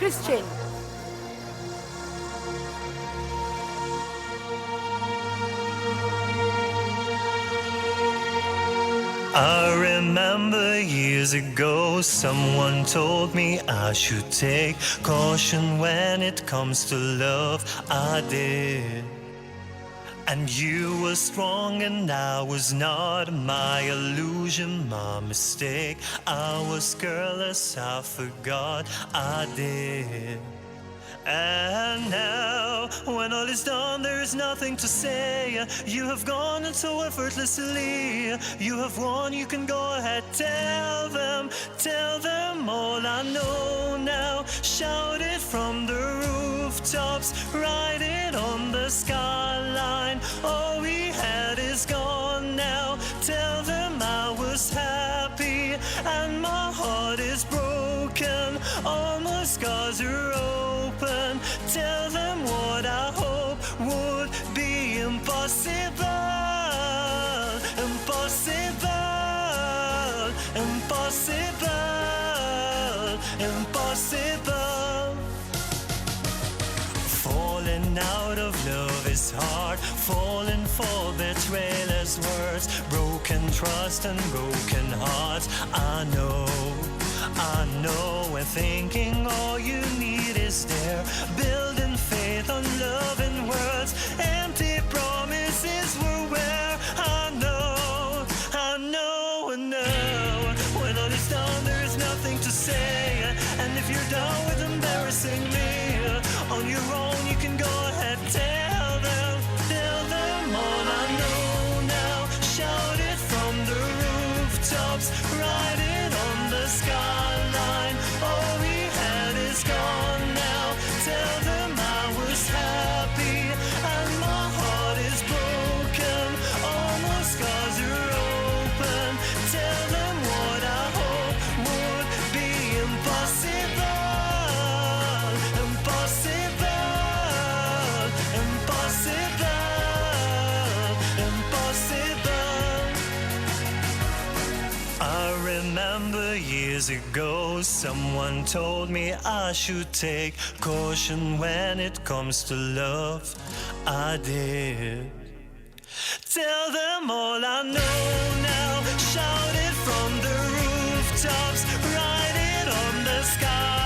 Christian. I remember years ago someone told me I should take caution when it comes to love. I did. And you were strong and I was not. My illusion, my mistake. I was careless, I forgot I did. And now, when all is done, there is nothing to say. You have gone and so effortlessly. You have won, you can go ahead. Tell them all I know now. Shout it from the rooftops, write it on the skyline. All we had is gone now. Tell them I was happy and my heart is broken. All my scars are open. Tell them what I hope would be impossible. Impossible. Impossible. Impossible. Falling out of love is hard. Falling for betrayal as words. Broken trust and broken hearts. I know, and thinking all you need is there. Building faith on love and words. Empty promises were where I know. When all is done, there is nothing to say. And if you're done with embarrassing me, on your own you can go ahead. Tell them all I know now. Shout it from the rooftops, write it on the skyline. All we had is gone now. Tell them I was happy and my heart is broken. All my scars are open. Tell them what I hope would be impossible. Impossible. Impossible. I remember years ago someone told me I should take caution when it comes to love. I did. Tell them all I know now. Shout it from the rooftops, write it on the sky.